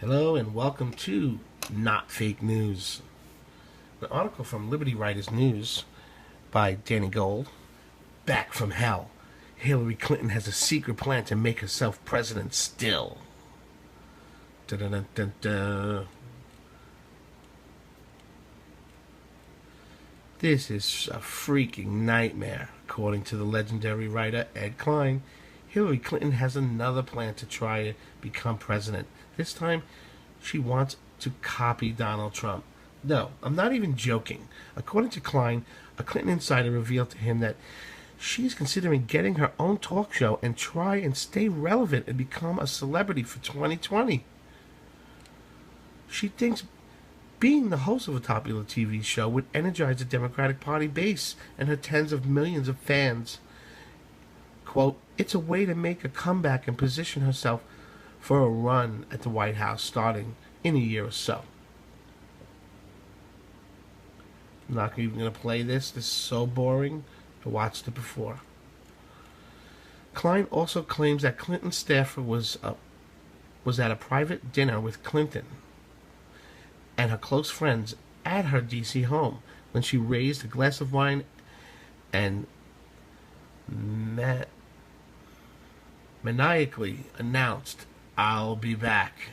Hello and welcome to Not Fake News. An article from Liberty Writers News by Danny Gold. Back from hell. Hillary Clinton has a secret plan to make herself president still. Dun-dun-dun-dun-dun. This is a freaking nightmare, according to the legendary writer Ed Klein. Hillary Clinton has another plan to try to become president. This time, she wants to copy Donald Trump. No, I'm not even joking. According to Klein, a Clinton insider revealed to him that she's considering getting her own talk show and try and stay relevant and become a celebrity for 2020. She thinks being the host of a popular TV show would energize the Democratic Party base and her tens of millions of fans. Quote, it's a way to make a comeback and position herself for a run at the White House starting in a year or so. I'm not even going to play this. This is so boring. I watched it before. Klein also claims that Clinton's staffer was at a private dinner with Clinton and her close friends at her D.C. home when she raised a glass of wine and maniacally announced, I'll be back.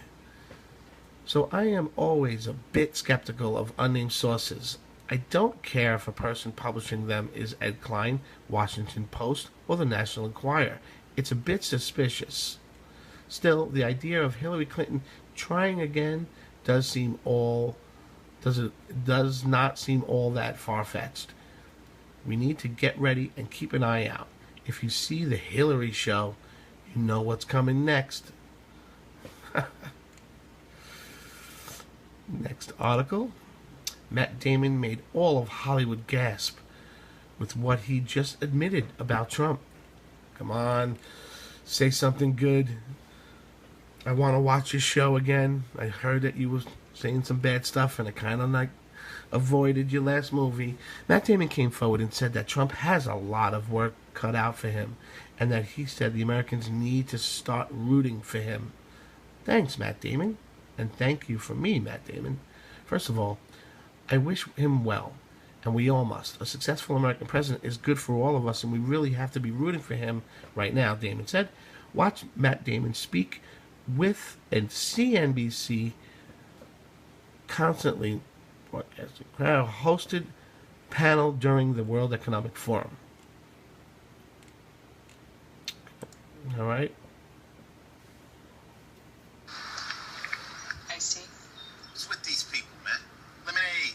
So I am always a bit skeptical of unnamed sources. I don't care if a person publishing them is Ed Klein, Washington Post, or the National Enquirer. It's a bit suspicious. Still, the idea of Hillary Clinton trying again does not seem all that far-fetched. We need to get ready and keep an eye out. If you see the Hillary show, you know what's coming next. Next article. Matt Damon made all of Hollywood gasp with what he just admitted about Trump. Come on, say something good. I want to watch your show again. I heard that you were saying some bad stuff and I kind of avoided your last movie. Matt Damon came forward and said that Trump has a lot of work cut out for him and that he said the Americans need to start rooting for him. Thanks, Matt Damon. And thank you from me, Matt Damon. First of all, I wish him well, and we all must. A successful American president is good for all of us, and we really have to be rooting for him right now, Damon said. Watch Matt Damon speak with a CNBC constantly hosted panel during the World Economic Forum. All right. I see. What's with these people, man? Lemonade.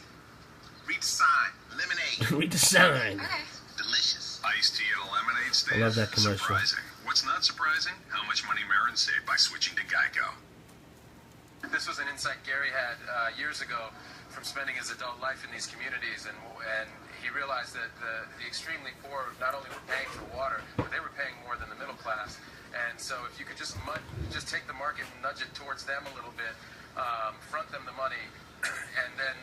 Read the sign. Lemonade. Read the sign. Okay. Delicious. Iced tea at a lemonade stand. I love that commercial. Surprising. What's not surprising? How much money Marin saved by switching to Geico. This was an insight Gary had years ago from spending his adult life in these communities, and he realized that the extremely poor not only were paying for water, but they were paying more than the middle class. And so if you could just take the market and nudge it towards them a little bit, front them the money, and then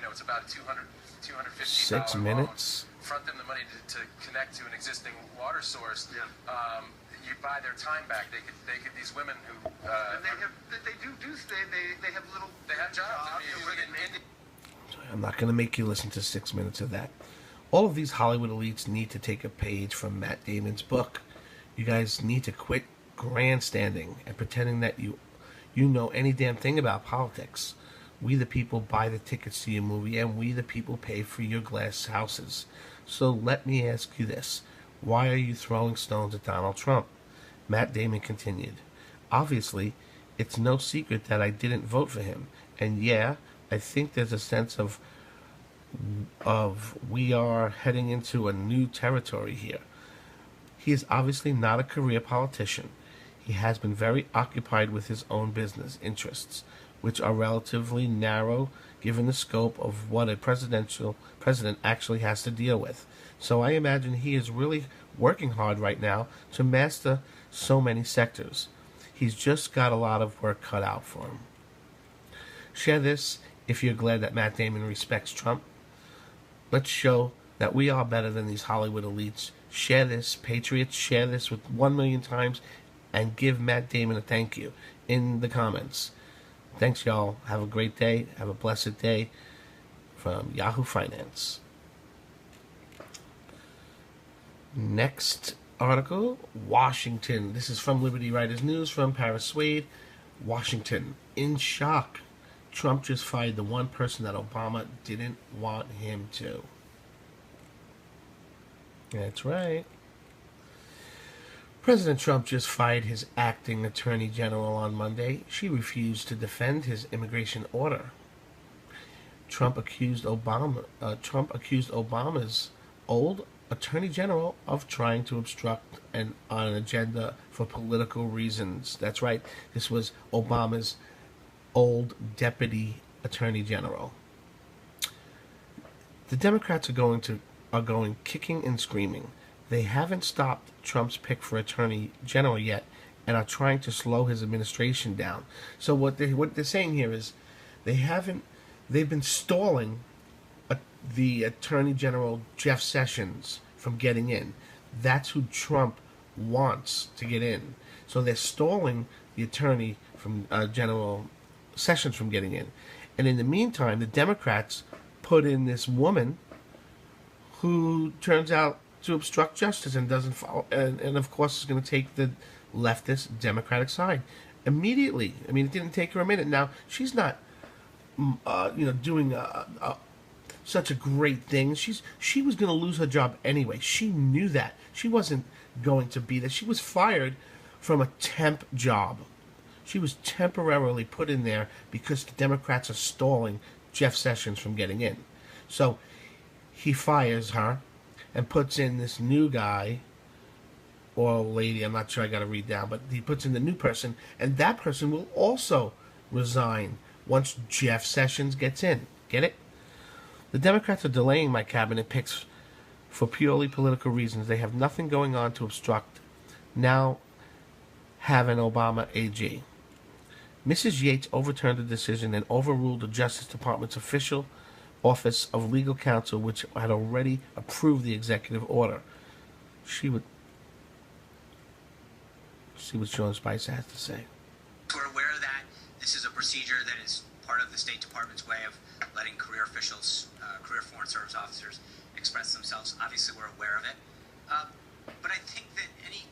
it's about $215 6 loan. minutes. Front them the money to connect to an existing water source. Yeah. You buy their time back. They could these women who And they have little. they have jobs. I'm not going to make you listen to 6 minutes of that. All of these Hollywood elites need to take a page from Matt Damon's book. You guys need to quit grandstanding and pretending that you know any damn thing about politics. We the people buy the tickets to your movie, and we the people pay for your glass houses. So let me ask you this. Why are you throwing stones at Donald Trump? Matt Damon continued. Obviously, it's no secret that I didn't vote for him. And yeah, I think there's a sense of we are heading into a new territory here. He is obviously not a career politician. He has been very occupied with his own business interests, which are relatively narrow given the scope of what a president actually has to deal with. So I imagine he is really working hard right now to master so many sectors. He's just got a lot of work cut out for him. Share this if you're glad that Matt Damon respects Trump. Let's show that we are better than these Hollywood elites. Share this, patriots. Share this with 1 million times and give Matt Damon a thank you in the comments. Thanks, y'all. Have a great day. Have a blessed day from Yahoo Finance. Next article, Washington. This is from Liberty Writers News from Paris Swade. Washington, in shock. Trump just fired the one person that Obama didn't want him to. That's right. President Trump just fired his acting attorney general on Monday. She refused to defend his immigration order. Trump accused Obama's old attorney general of trying to obstruct an agenda for political reasons. That's right. This was Obama's old deputy attorney general. The Democrats are going kicking and screaming. They haven't stopped Trump's pick for attorney general yet, and are trying to slow his administration down. So what they're saying here is they've been stalling the attorney general Jeff Sessions from getting in. That's who Trump wants to get in. So they're stalling the attorney from General Sessions from getting in. And in the meantime, the Democrats put in this woman who turns out to obstruct justice and doesn't follow, and of course is going to take the leftist Democratic side immediately. I mean, it didn't take her a minute. Now she's not, doing such a great thing. She was going to lose her job anyway. She knew that. She wasn't going to be there. She was fired from a temp job. She was temporarily put in there because the Democrats are stalling Jeff Sessions from getting in. So he fires her and puts in this new guy or lady, I'm not sure, I got to read down, but he puts in the new person, and that person will also resign once Jeff Sessions gets in. Get it? The Democrats are delaying my cabinet picks for purely political reasons. They have nothing going on to obstruct. Now have an Obama AG. Mrs. Yates overturned the decision and overruled the Justice Department's official Office of Legal Counsel, which had already approved the executive order. See what Sean Spicer has to say. We're aware that this is a procedure that is part of the State Department's way of letting career officials, career Foreign Service officers express themselves. Obviously, we're aware of it. But I think that any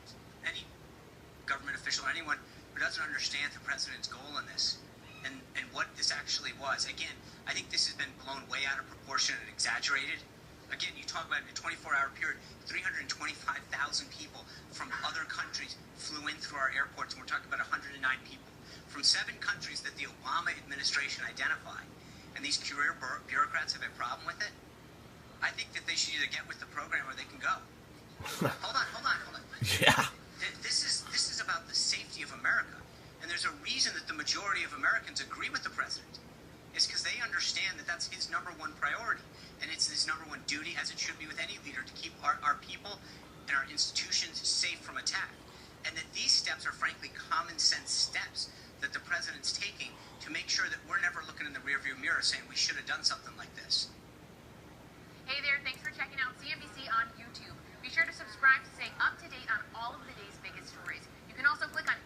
government official, anyone who doesn't understand the president's goal in this and what this actually was, again, I think this has been blown way out of proportion and exaggerated. Again, you talk about in a 24-hour period, 325,000 people from other countries flew in through our airports, and we're talking about 109 people from 7 countries that the Obama administration identified. And these career bureaucrats have a problem with it. I think that they should either get with the program or they can go. Hold on. Yeah. This is about the safety of America. And there's a reason that the majority of Americans agree with the president. It's because they understand that that's his number one priority. And it's his number one duty, as it should be with any leader, to keep our people and our institutions safe from attack. And that these steps are frankly common sense steps that the president's taking to make sure that we're never looking in the rearview mirror saying we should have done something like this. Hey there, thanks for checking out CNBC on YouTube. Be sure to subscribe to stay up to date on all of the day's biggest stories. You can also click on...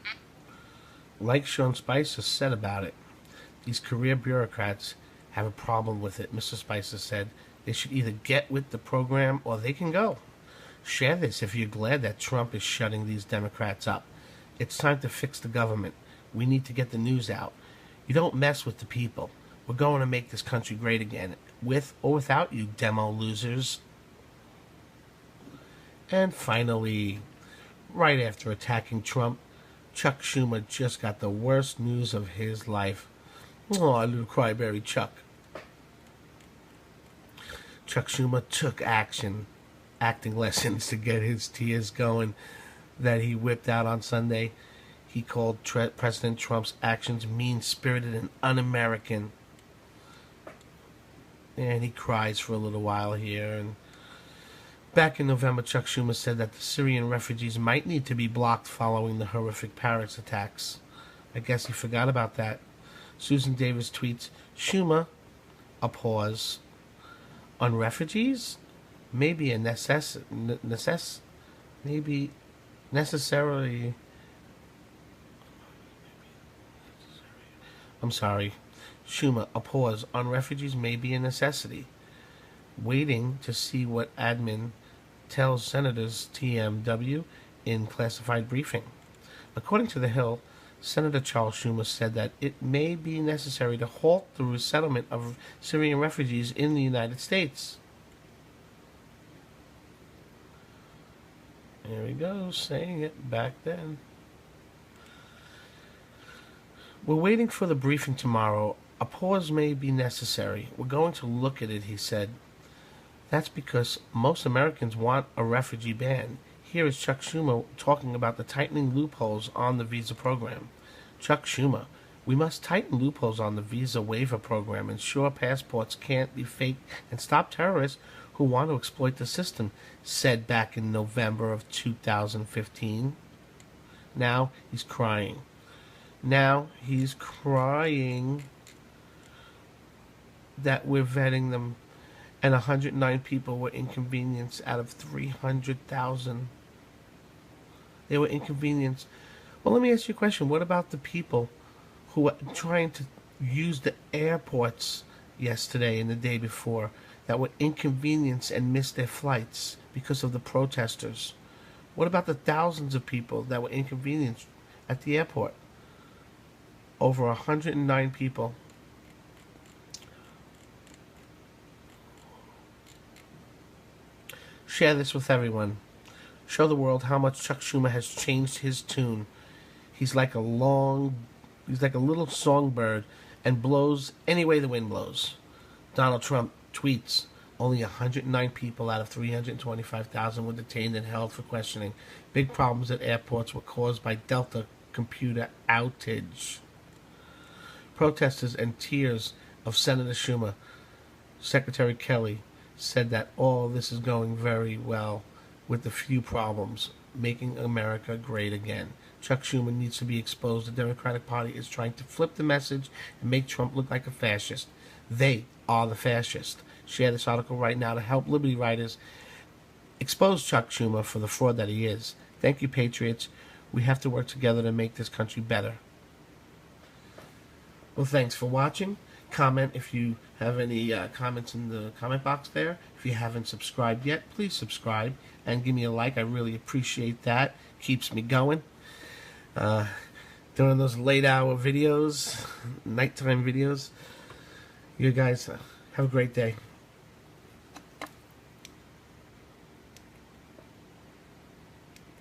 Like Sean Spicer said about it, these career bureaucrats have a problem with it. Mr. Spicer said they should either get with the program or they can go. Share this if you're glad that Trump is shutting these Democrats up. It's time to fix the government. We need to get the news out. You don't mess with the people. We're going to make this country great again, with or without you, demo losers. And finally, right after attacking Trump, Chuck Schumer just got the worst news of his life. Oh, little cryberry Chuck. Chuck Schumer took acting lessons to get his tears going that he whipped out on Sunday. He called President Trump's actions mean-spirited and un-American. And he cries for a little while here. And back in November, Chuck Schumer said that the Syrian refugees might need to be blocked following the horrific Paris attacks. I guess he forgot about that. Susan Davis tweets, Schumer, a pause. On refugees? Maybe maybe necessarily... Schumer, a pause on refugees may be a necessity. Waiting to see what admin tells Senators TMW in classified briefing. According to The Hill, Senator Charles Schumer said that it may be necessary to halt the resettlement of Syrian refugees in the United States. There we go, saying it back then. We're waiting for the briefing tomorrow. A pause may be necessary. We're going to look at it, he said. That's because most Americans want a refugee ban. Here is Chuck Schumer talking about the tightening loopholes on the visa program. Chuck Schumer, we must tighten loopholes on the visa waiver program, ensure passports can't be faked, and stop terrorists who want to exploit the system, said back in November of 2015. Now he's crying. That we're vetting them, and 109 people were inconvenienced out of 300,000. They were inconvenienced. Well, let me ask you a question. What about the people who were trying to use the airports yesterday and the day before that were inconvenienced and missed their flights because of the protesters? What about the thousands of people that were inconvenienced at the airport? Over 109 people. Share this with everyone. Show the world how much Chuck Schumer has changed his tune. He's like a little songbird and blows any way the wind blows. Donald Trump tweets, only 109 people out of 325,000 were detained and held for questioning. Big problems at airports were caused by Delta computer outage. Protesters and tears of Senator Schumer. Secretary Kelly said that all this is going very well with the few problems, making America great again. Chuck Schumer needs to be exposed. The Democratic Party is trying to flip the message and make Trump look like a fascist. They are the fascists. Share this article right now to help Liberty Writers expose Chuck Schumer for the fraud that he is. Thank you, Patriots. We have to work together to make this country better. Well, thanks for watching. Comment if you have any comments in the comment box there. If you haven't subscribed yet, please subscribe and give me a like. I really appreciate that. Keeps me going. Doing those late hour videos, nighttime videos. You guys have a great day.